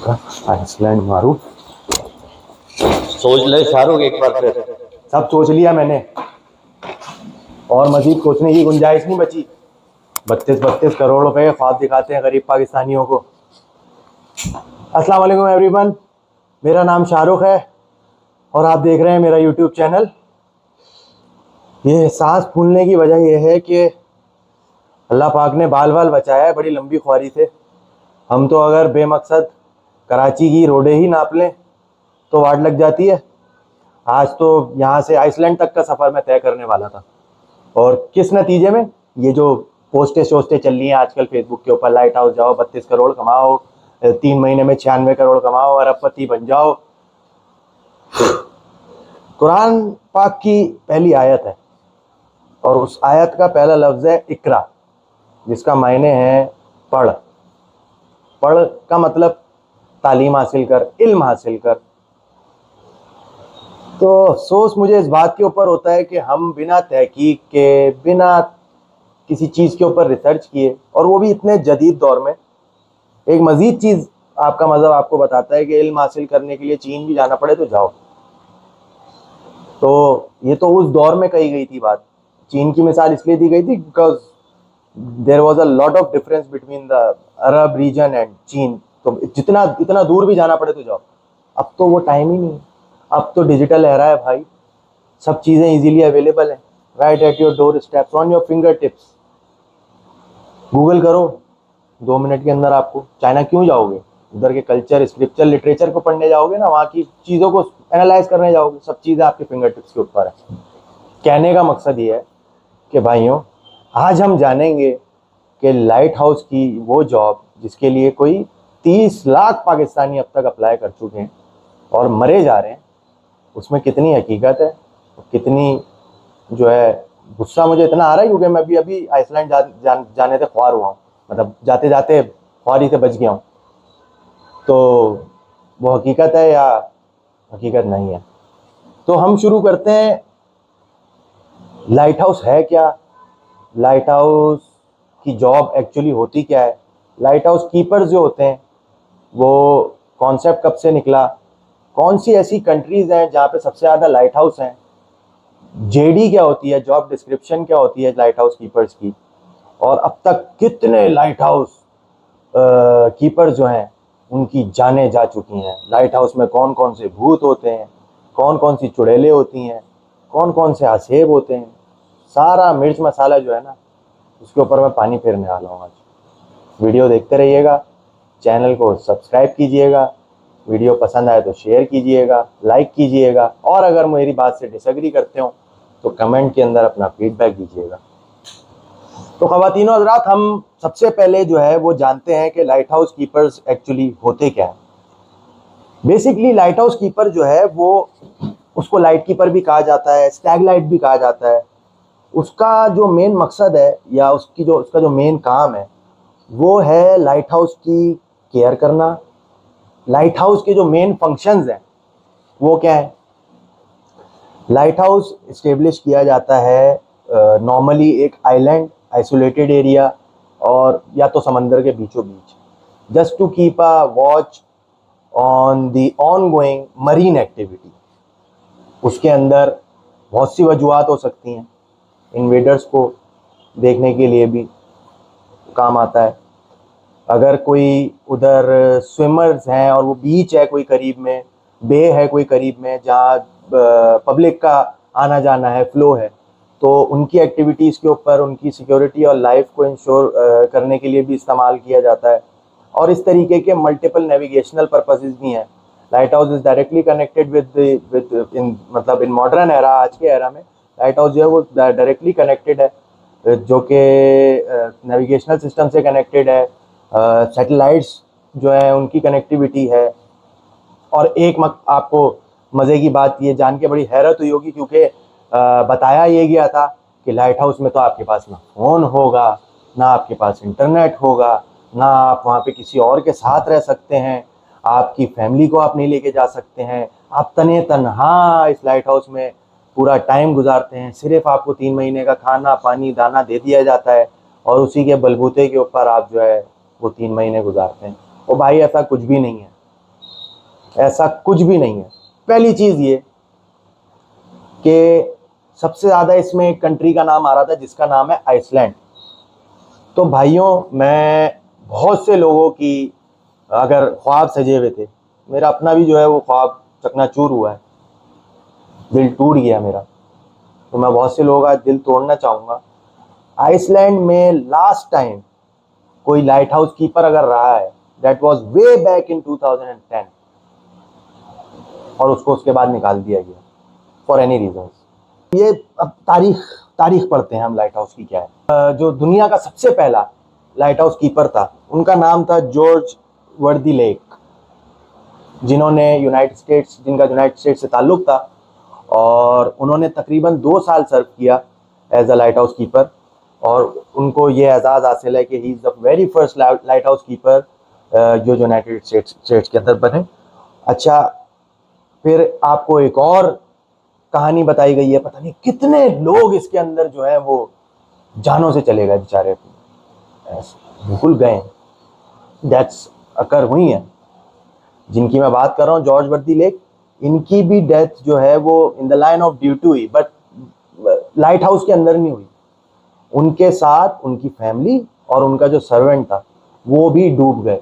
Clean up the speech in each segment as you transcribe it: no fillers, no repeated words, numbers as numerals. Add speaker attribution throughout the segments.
Speaker 1: Iceland मारू।
Speaker 2: सोच ले शाहरुख एक बार फिर।
Speaker 1: सब सोच लिया मैंने, और मजीद सोचने की गुंजाइश नहीं बची। 32 करोड़ रुपए के ख्वाब दिखाते हैं गरीब पाकिस्तानियों को। अस्सलाम वालेकुम एवरीवन, मेरा नाम शाहरुख है और आप देख रहे हैं मेरा यूट्यूब चैनल। ये सांस फूलने की वजह यह है कि अल्लाह पाक ने बाल बाल बचाया है बड़ी लंबी ख्वारी से। हम तो अगर बेमकसद कराची की रोडें ही नाप लें तो वाट लग जाती है। आज तो यहाँ से आइसलैंड तक का सफ़र मैं तय करने वाला था, और किस नतीजे में, ये जो पोस्टें शोस्टें चल रही हैं आजकल फेसबुक के ऊपर, लाइट हाउस जाओ 32 करोड़ कमाओ, 3 महीने में 96 करोड़ कमाओ, अरबपति बन जाओ। कुरान पाक की पहली आयत है और उस आयत का पहला लफ्ज़ है इकरा, जिसका मायने है पढ़। पढ़ का मतलब तालीम हासिल कर, इल्म हासिल कर। तो अफसोस मुझे इस बात के ऊपर होता है कि हम बिना तहकीक के, बिना किसी चीज़ के ऊपर रिसर्च किए, और वो भी इतने जदीद दौर में। एक मज़ीद चीज़ आपका मज़हब आपको बताता है कि इल्म हासिल करने के लिए चीन भी जाना पड़े तो जाओ। तो ये तो उस दौर में कही गई थी बात। चीन की मिसाल इसलिए दी गई थी because there was a lot of difference between the Arab region and चीन। तो इतना दूर भी जाना पड़े तो जाओ। अब तो वो टाइम ही नहीं है। अब तो डिजिटल एरा है भाई, सब चीज़ें इजीली अवेलेबल हैं, right at your door steps, on your finger tips. Google करो, 2 मिनट के अंदर आपको। चाइना क्यों जाओगे? उधर के कल्चर, स्क्रिप्चर, लिटरेचर को पढ़ने जाओगे ना, वहाँ की चीज़ों को एनालाइज करने जाओगे। सब चीज़ें आपके फिंगर टिप्स के ऊपर है। कहने का मकसद ये है कि भाइयों, आज हम जानेंगे कि लाइट हाउस की वो जॉब जिसके लिए कोई 30 लाख पाकिस्तानी अब तक अप्लाई कर चुके हैं और मरे जा रहे हैं, उसमें कितनी हकीकत है, कितनी जो है। गुस्सा मुझे इतना आ रहा है क्योंकि मैं अभी आइसलैंड जाने से ख्वार हुआ हूँ, मतलब जाते जाते ख्वारी से बच गया हूँ। तो वो हकीकत है या हकीकत नहीं है? तो हम शुरू करते हैं। लाइट हाउस है क्या? लाइट हाउस की जॉब एक्चुअली होती क्या है? लाइट हाउस कीपर्स जो होते हैं, वो कॉन्सेप्ट कब से निकला? कौन सी ऐसी कंट्रीज़ हैं जहाँ पे सबसे ज़्यादा लाइट हाउस हैं? जेडी क्या होती है, जॉब डिस्क्रिप्शन क्या होती है लाइट हाउस कीपर्स की? और अब तक कितने लाइट हाउस कीपर्स जो हैं उनकी जानें जा चुकी हैं? लाइट हाउस में कौन कौन से भूत होते हैं, कौन कौन सी चुड़ैलें होती हैं, कौन कौन से हसेब होते हैं, सारा मिर्च मसाला जो है ना, उसके ऊपर मैं पानी फेरने वाला हूँ आज। वीडियो देखते रहिएगा, चैनल को सब्सक्राइब कीजिएगा, वीडियो पसंद आए तो शेयर कीजिएगा, लाइक कीजिएगा, और अगर मेरी बात से डिसएग्री करते हो तो कमेंट के अंदर अपना फीडबैक दीजिएगा। तो ख़वातीनो हज़रात, हम सबसे पहले जो है वो जानते हैं कि लाइट हाउस कीपर्स एक्चुअली होते क्या हैं। बेसिकली लाइट हाउस कीपर जो है वो, उसको लाइट कीपर भी कहा जाता है, स्टैग लाइट भी कहा जाता है। उसका जो मेन मकसद है या उसका जो मेन काम है वो है लाइट हाउस की केयर करना। लाइट हाउस के जो मेन फंक्शंस हैं वो क्या है? लाइट हाउस इस्टेब्लिश किया जाता है नॉर्मली एक आइलैंड, आइसोलेटेड एरिया, और या तो समंदर के बीचों बीच, just to keep a watch on the ongoing marine activity. उसके अंदर बहुत सी वजूहत हो सकती हैं। इन्वेडर्स को देखने के लिए भी काम आता है। अगर कोई उधर स्विमर्स हैं और वो बीच है कोई करीब में, बे है कोई करीब में जहाँ पब्लिक का आना जाना है, फ्लो है, तो उनकी एक्टिविटीज़ के ऊपर उनकी सिक्योरिटी और लाइफ को इंश्योर करने के लिए भी इस्तेमाल किया जाता है। और इस तरीके के मल्टीपल नेविगेशनल पर्पसेस भी हैं। Light house is directly connected with in modern era, आज के एरा में लाइट हाउस जो है वो डायरेक्टली कनेक्टेड है, जो कि नेविगेशनल सिस्टम से कनेक्टेड है, सैटेलाइट्स जो है उनकी कनेक्टिविटी है। और आपको मज़े की बात ये जान के बड़ी हैरत हुई होगी, क्योंकि बताया ये गया था कि लाइट हाउस में तो आपके पास ना फ़ोन होगा, ना आपके पास इंटरनेट होगा, ना आप वहाँ पे किसी और के साथ रह सकते हैं, आपकी फैमिली को आप नहीं लेके जा सकते हैं, आप तने तनहा इस लाइट हाउस में पूरा टाइम गुजारते हैं। सिर्फ आपको 3 महीने का खाना पानी दाना दे दिया जाता है और उसी के बलबूते के ऊपर आप जो है वो 3 महीने गुजारते हैं। और भाई ऐसा कुछ भी नहीं है। ऐसा कुछ भी नहीं है। पहली चीज ये कि सबसे ज्यादा इसमें एक कंट्री का नाम आ रहा था जिसका नाम है आइसलैंड। तो भाइयों, मैं बहुत से लोगों की अगर ख्वाब सजे हुए थे, मेरा अपना भी जो है वो ख्वाब चकनाचूर हुआ है, दिल टूट गया मेरा। तो मैं बहुत से लोगों का दिल तोड़ना चाहूँगा। आइसलैंड में लास्ट टाइम कोई लाइट हाउस कीपर अगर रहा है, that was way back in 2010, और उसको उसके बाद निकाल दिया गया फॉर एनी रीजन। ये अब तारीख पढ़ते हैं हम लाइट हाउस की क्या है। जो दुनिया का सबसे पहला लाइट हाउस कीपर था, उनका नाम था जॉर्ज वर्दी लेक, जिन्होंने जिनका यूनाइटेड स्टेट्स से ताल्लुक था, और उन्होंने तकरीबन 2 साल serve as a lighthouse house कीपर, और उनको ये एजाज़ हासिल है कि he is the very first light house keeper जो यूनाइटेड स्टेट्स के अंदर बने। अच्छा, फिर आपको एक और कहानी बताई गई है, पता नहीं कितने लोग इसके अंदर जो है वो जानों से चले गए बेचारे, भूल गए, डेथ्स अकर हुई हैं। जिनकी मैं बात कर रहा हूँ, जॉर्ज वर्दी लेक, इनकी भी डेथ जो है वो in the line of duty हुई, बट लाइट हाउस के अंदर नहीं हुई। उनके साथ उनकी फैमिली और उनका जो सर्वेंट था वो भी डूब गए।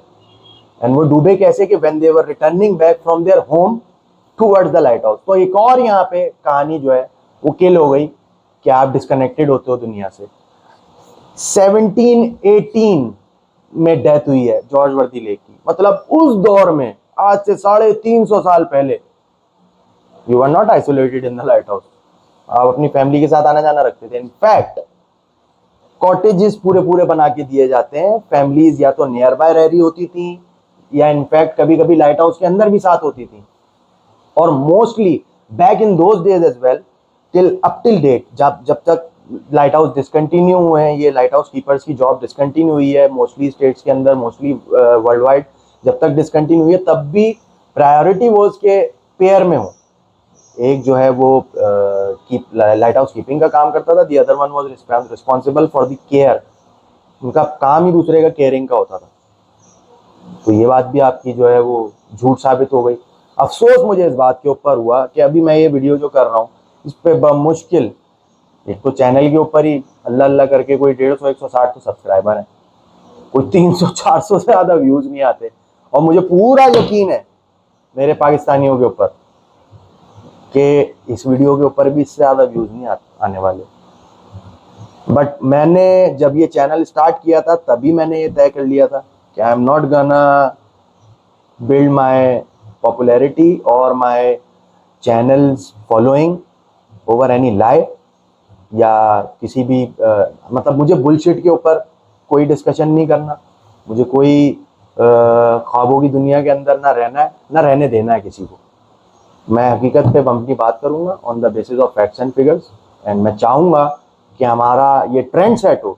Speaker 1: एंड वो डूबे कैसे कि when they were returning back from their home towards the light house. तो एक और यहाँ पे कहानी जो है वो किल हो गई कि आप डिस्कनेक्टेड होते हो दुनिया से। 1718 में डेथ हुई है जॉर्ज वर्दी लेक की। मतलब उस दौर में, आज से 350 साल पहले, you are not isolated in the lighthouse. आप अपनी फैमिली के साथ आना जाना रखते थे। इनफैक्ट कॉटेजेस पूरे पूरे बना के दिए जाते हैं। फैमिलीज या तो नियर बाय रह रही होती थी, या इनफैक्ट कभी कभी लाइट हाउस के अंदर भी साथ होती थी। और mostly back in those days as well, till date, जब तक लाइट हाउस डिसकंटिन्यू हुए हैं, ये लाइट हाउस कीपर्स की जॉब डिसकंटिन्यू हुई है मोस्टली स्टेट्स के अंदर, मोस्टली वर्ल्ड वाइड, जब तक डिसकंटिन्यू हुई है तब भी प्रायोरिटी वो उसके पेयर में हो। एक जो है वो लाइट हाउस कीपिंग का काम करता था, the other one was responsible for the care. उनका काम ही दूसरे का केयरिंग का होता था। तो ये बात भी आपकी जो है वो झूठ साबित हो गई। अफसोस मुझे इस बात के ऊपर हुआ कि अभी मैं ये वीडियो जो कर रहा हूँ, इस पे बमुश्किल, एक तो चैनल के ऊपर ही अल्लाह अल्लाह करके कोई 150-160 तो सब्सक्राइबर हैं, कोई 300-400 से ज़्यादा व्यूज़ नहीं आते। और मुझे पूरा यकीन है मेरे पाकिस्तानियों के ऊपर कि इस वीडियो के ऊपर भी इससे ज़्यादा व्यूज़ नहीं आने वाले। बट मैंने जब ये चैनल स्टार्ट किया था तभी मैंने ये तय कर लिया था कि I am not gonna build my popularity और my channels following over any lie, या किसी भी मतलब मुझे बुलशिट के ऊपर कोई डिस्कशन नहीं करना। मुझे कोई ख्वाबों की दुनिया के अंदर ना रहना है, ना रहने देना है किसी को। मैं हकीकत पे अपनी बात करूँगा on the basis of facts and figures. And मैं चाहूँगा कि हमारा ये ट्रेंड सेट हो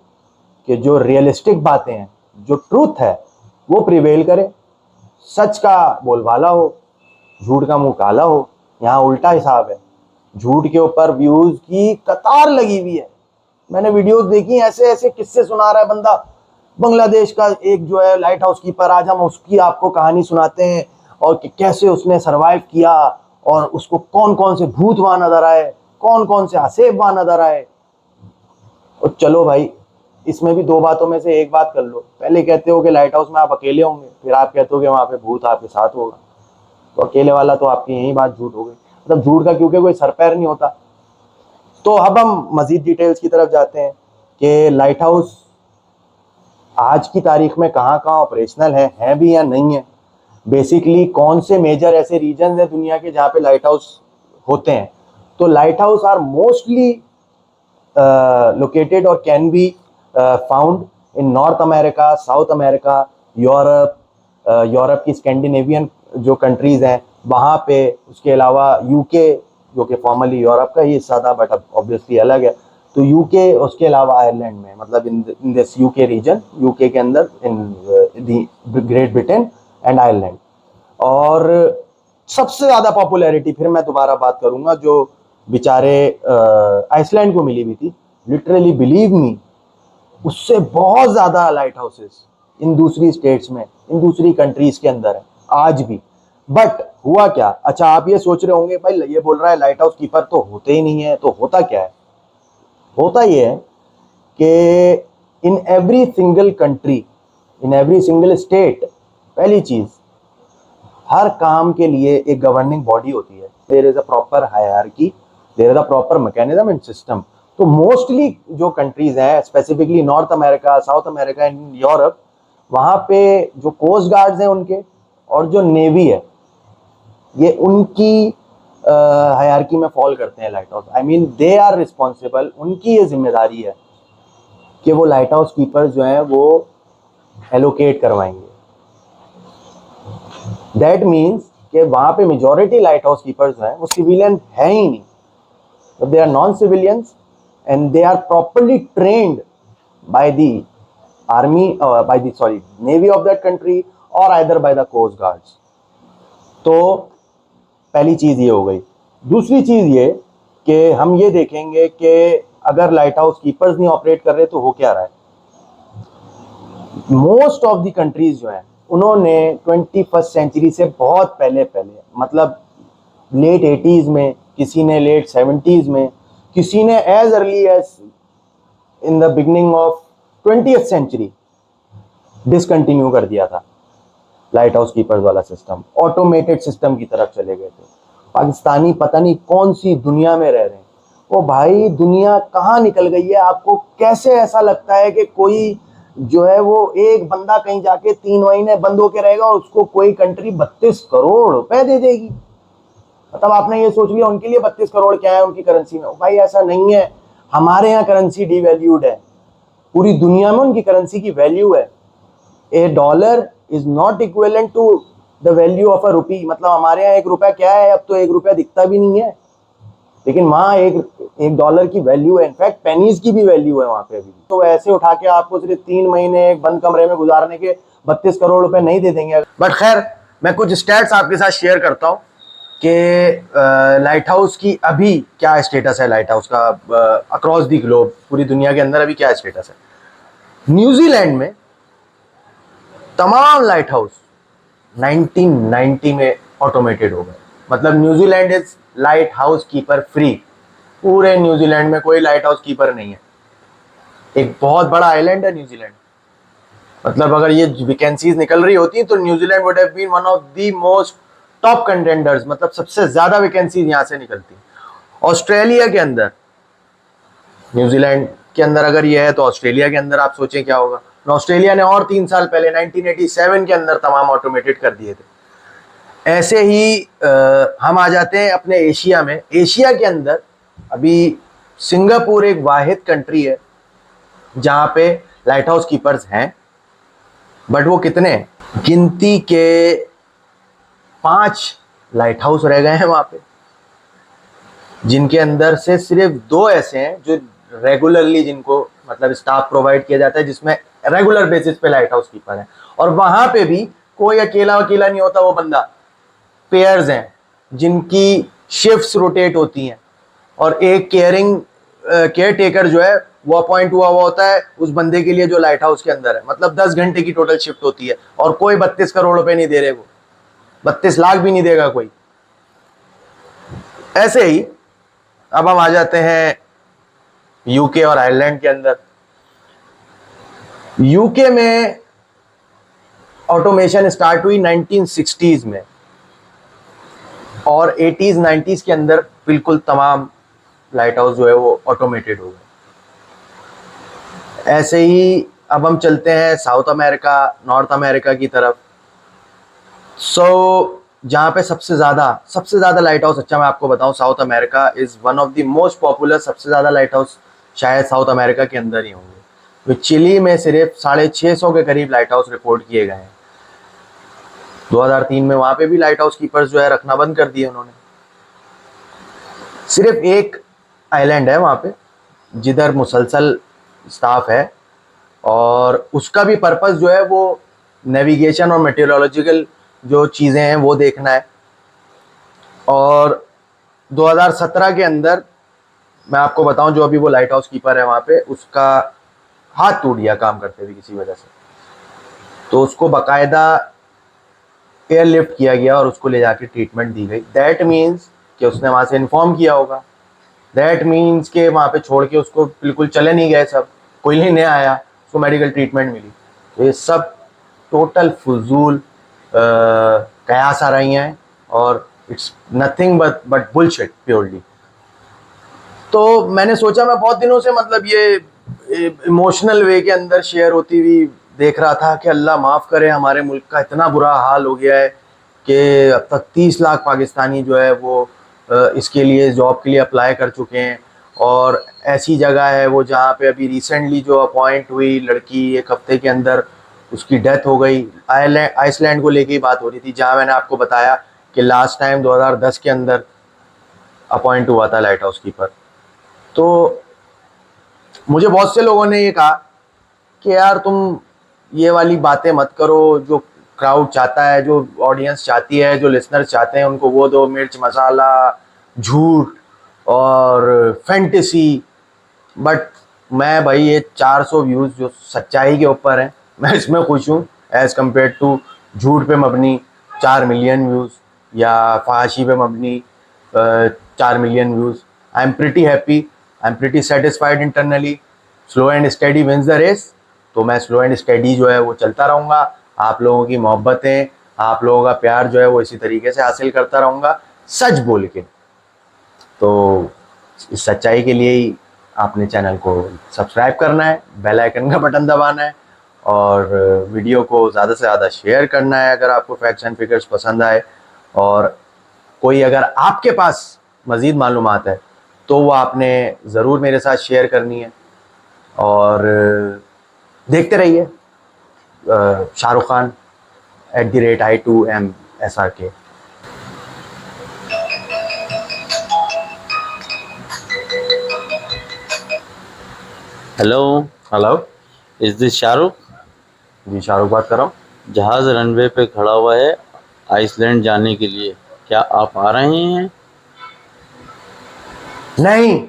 Speaker 1: कि जो रियलिस्टिक बातें हैं, जो ट्रूथ है, वो प्रिवेल करे। सच का बोलबाला हो, झूठ का मुंह काला हो। यहाँ उल्टा हिसाब है, झूठ के ऊपर व्यूज की कतार लगी हुई है। मैंने वीडियोस देखी, ऐसे ऐसे किस्से सुना रहा है बंदा, बांग्लादेश का एक जो है लाइट हाउस कीपर, आज हम उसकी आपको कहानी सुनाते हैं और कि कैसे उसने सरवाइव किया, और उसको कौन कौन से भूत वहां नजर आए, कौन कौन से हसेब वहां नजर आए। और चलो भाई, इसमें भी दो बातों में से एक बात कर लो। पहले कहते हो कि लाइट हाउस में आप अकेले होंगे, फिर आप कहते हो कि वहां पे भूत आपके साथ होगा। तो अकेले वाला तो आपकी यही बात झूठ हो गई। मतलब झूठ का क्योंकि कोई सर पैर नहीं होता। तो अब हम मजीद डिटेल्स की तरफ जाते हैं कि लाइट हाउस आज की तारीख में कहाँ कहाँ ऑपरेशनल है भी या नहीं है। बेसिकली कौन से मेजर ऐसे रीजन हैं दुनिया के जहाँ पे लाइट हाउस होते हैं। तो lighthouse are mostly located और can be found in North America, South America, Europe, Europe की स्कैंडिनेवियन जो कंट्रीज हैं वहाँ पे। उसके अलावा यूके, जो कि फॉर्मली यूरोप का ही हिस्सा था बट अब ऑब्वियसली अलग है, तो यूके, उसके अलावा आयरलैंड में, मतलब in this UK region, UK के अंदर, in Great Britain and Ireland. और सबसे ज़्यादा पॉपुलैरिटी, फिर मैं दोबारा बात करूँगा, जो बेचारे आइसलैंड को मिली हुई थी, लिटरली बिलीव मी, उससे बहुत ज़्यादा लाइट हाउसेस इन दूसरी स्टेट्स में, इन दूसरी कंट्रीज़ के अंदर है आज भी। बट हुआ क्या? अच्छा, आप ये सोच रहे होंगे भाई ये बोल रहा है लाइट हाउस कीपर तो होते ही नहीं है, तो होता क्या है? होता ये है कि in every single country, in every single state, पहली चीज, हर काम के लिए एक गवर्निंग बॉडी होती है। There is a proper hierarchy, there is a proper mechanism and system. तो मोस्टली जो कंट्रीज हैं, specifically North America, South America and Europe, वहां पे जो कोस्ट गार्ड्स हैं उनके और जो नेवी है, ये उनकी हायरार्की में फॉल करते हैं lighthouse. I mean they are responsible, उनकी ये जिम्मेदारी है कि वो लाइट हाउस कीपर्स जो हैं वो एलोकेट करवाएंगे। दैट मीन्स कि वहां पे मेजॉरिटी लाइट हाउस कीपर्स जो हैं वो सिविलियन है ही नहीं, तो they are non civilians and they are properly trained by the army, by the sorry navy of that country, और either by the coast guards. तो पहली चीज ये हो गई। दूसरी चीज ये कि हम ये देखेंगे कि अगर लाइट हाउस कीपर्स नहीं ऑपरेट कर रहे तो हो क्या रहा है। मोस्ट ऑफ द कंट्रीज जो हैं उन्होंने 21st सेंचुरी से बहुत पहले मतलब लेट 80s में, किसी ने लेट 70s में, किसी ने as early as in the beginning of 20th century discontinue कर दिया था लाइट हाउस कीपर्स वाला सिस्टम। ऑटोमेटेड सिस्टम की तरफ चले गए थे। पाकिस्तानी पता नहीं कौन सी दुनिया में रह रहे हैं। ओ भाई, दुनिया कहाँ निकल गई है? आपको कैसे ऐसा लगता है कि कोई जो है वो एक बंदा कहीं जाके 3 महीने बंद होके रहेगा और उसको कोई कंट्री 32 करोड़ रुपए दे देगी? मतलब आपने ये सोच लिया उनके लिए 32 करोड़ क्या है उनकी करेंसी में? भाई ऐसा नहीं है। हमारे यहाँ करेंसी डिवैल्यूड है, पूरी दुनिया में उनकी करेंसी की वैल्यू है। A dollar is not equivalent to the value of a rupee. मतलब हमारे यहाँ 1 रुपया क्या है? अब तो 1 रुपया दिखता भी नहीं है, लेकिन वहां एक डॉलर की वैल्यू है। इनफैक्ट पेनीज की भी वैल्यू है वहां पे अभी। तो ऐसे उठा के आपको सिर्फ 3 महीने एक बंद कमरे में गुजारने के 32 करोड़ रुपए नहीं दे देंगे। बट खैर, मैं कुछ स्टैट्स आपके साथ शेयर करता हूँ कि लाइट हाउस की अभी क्या स्टेटस है, लाइट हाउस का अक्रॉस दी ग्लोब, पूरी दुनिया के अंदर अभी क्या स्टेटस है। न्यूजीलैंड में तमाम लाइट हाउस 1990 में ऑटोमेटेड हो गए। मतलब New Zealand is light house keeper free. पूरे न्यूजीलैंड में कोई लाइट हाउस कीपर नहीं है। एक बहुत बड़ा आइलैंड है न्यूजीलैंड। मतलब अगर ये वैकेंसीज निकल रही होती तो New Zealand would have been one of the most top contenders. मतलब सबसे ज्यादा वैकेंसीज यहां से निकलती। ऑस्ट्रेलिया के अंदर, न्यूजीलैंड के अंदर अगर ये है तो ऑस्ट्रेलिया के अंदर आप सोचें क्या होगा। ऑस्ट्रेलिया ने और 3 साल पहले 1987 के अंदर तमाम ऑटोमेटेड कर दिए थे। ऐसे ही हम आ जाते हैं अपने एशिया में। एशिया के अंदर अभी सिंगापुर एक वाहिद कंट्री है जहां पे लाइट हाउस कीपर्स हैं, बट वो कितने हैं? गिनती के 5 लाइट हाउस रह गए हैं वहां पे, जिनके अंदर से सिर्फ 2 ऐसे हैं जो रेगुलरली, जिनको मतलब स्टाफ प्रोवाइड किया जाता है, जिसमें रेगुलर बेसिस पे लाइट हाउस कीपर है। और वहां पे भी कोई अकेला अकेला नहीं होता वो बंदा, पेयर्स हैं जिनकी शिफ्ट्स रोटेट होती हैं। और एक केयर टेकर जो है वो अपॉइंट हुआ हुआ होता है उस बंदे के लिए जो लाइट हाउस के अंदर है। मतलब 10 घंटे की टोटल शिफ्ट होती है और कोई 32 करोड़ रुपए नहीं दे रहे, वो 32 लाख भी नहीं देगा कोई। ऐसे ही अब हम आ जाते हैं यूके और आयरलैंड के अंदर। यूके में ऑटोमेशन स्टार्ट हुई 1960s में और 80s 90s के अंदर बिल्कुल तमाम लाइट हाउस जो है वो ऑटोमेटेड हो गए। ऐसे ही अब हम चलते हैं साउथ अमेरिका, नॉर्थ अमेरिका की तरफ। जहां पे सबसे ज्यादा लाइट हाउस, अच्छा मैं आपको बताऊं, south America is one of the most popular. सबसे ज्यादा लाइट हाउस शायद साउथ अमेरिका के अंदर ही होंगे। तो चिली में सिर्फ 650 के करीब लाइट हाउस रिपोर्ट किए गए हैं। 2003 में वहां पे भी लाइट हाउस कीपर्स जो है रखना बंद कर दिए उन्होंने। सिर्फ एक आइलैंड है वहां पे जिधर मुसलसल स्टाफ है, और उसका भी पर्पस जो है वो नेविगेशन और मेटेरोलॉजिकल जो चीज़ें हैं वो देखना है। और 2017 के अंदर मैं आपको बताऊं, जो अभी वो लाइट हाउस कीपर है वहां पे, उसका हाथ टूट गया काम करते हुए किसी वजह से। तो उसको बाकायदा एयरलिफ्ट किया गया और उसको ले जाके ट्रीटमेंट दी गई। दैट मीन्स कि उसने वहाँ से इन्फॉर्म किया होगा। दैट मीन्स के वहाँ पे छोड़ के उसको बिल्कुल चले नहीं गए सब, कोई लेने आया, उसको मेडिकल ट्रीटमेंट मिली। तो ये सब टोटल फजूल कयास आ रही हैं और it's nothing but bullshit purely. तो मैंने सोचा, मैं बहुत दिनों से मतलब ये इमोशनल वे के अंदर शेयर होती हुई देख रहा था कि अल्लाह माफ़ करे, हमारे मुल्क का इतना बुरा हाल हो गया है कि अब तक 30 लाख पाकिस्तानी जो है वो इसके लिए जॉब के लिए अप्लाई कर चुके हैं। और ऐसी जगह है वो जहाँ पे अभी रिसेंटली जो अपॉइंट हुई लड़की, एक हफ्ते के अंदर उसकी डेथ हो गई। आइसलैंड को लेके ही बात हो रही थी, जहाँ मैंने आपको बताया कि लास्ट टाइम 2010 के अंदर अपॉइंट हुआ था लाइट हाउस कीपर। तो मुझे बहुत से लोगों ने ये कहा कि यार तुम ये वाली बातें मत करो, जो क्राउड चाहता है, जो ऑडियंस चाहती है, जो लिसनर्स चाहते हैं उनको वो दो, मिर्च मसाला, झूठ और फैंटेसी। बट मैं भाई ये 400 व्यूज़ जो सच्चाई के ऊपर हैं, मैं इसमें खुश हूँ एज़ कम्पेयर टू झूठ पे मबनी 4 मिलियन व्यूज़ या फहाशी पे मबनी 4 million views. I am pretty happy, I am pretty satisfied internally. Slow and steady wins the race. तो मैं स्लो एंड स्टेडी जो है वो चलता रहूँगा, आप लोगों की मोहब्बतें, आप लोगों का प्यार जो है वो इसी तरीके से हासिल करता रहूँगा, सच बोल के। तो इस सच्चाई के लिए ही आपने चैनल को सब्सक्राइब करना है, बेल आइकन का बटन दबाना है और वीडियो को ज़्यादा से ज़्यादा शेयर करना है अगर आपको फैक्ट्स एंड फिगर्स पसंद आए। और कोई अगर आपके पास मज़ीद मालूमात है तो वो आपने ज़रूर मेरे साथ शेयर करनी है। और देखते रहिए Shahrukh Khan @I2MSRK।
Speaker 2: Hello,
Speaker 1: hello,
Speaker 2: is this Shahrukh?
Speaker 1: जी शाहरुख बात कर रहा हूँ।
Speaker 2: जहाज़ रनवे पे खड़ा हुआ है आइसलैंड जाने के लिए, क्या आप आ रहे हैं?
Speaker 1: नहीं।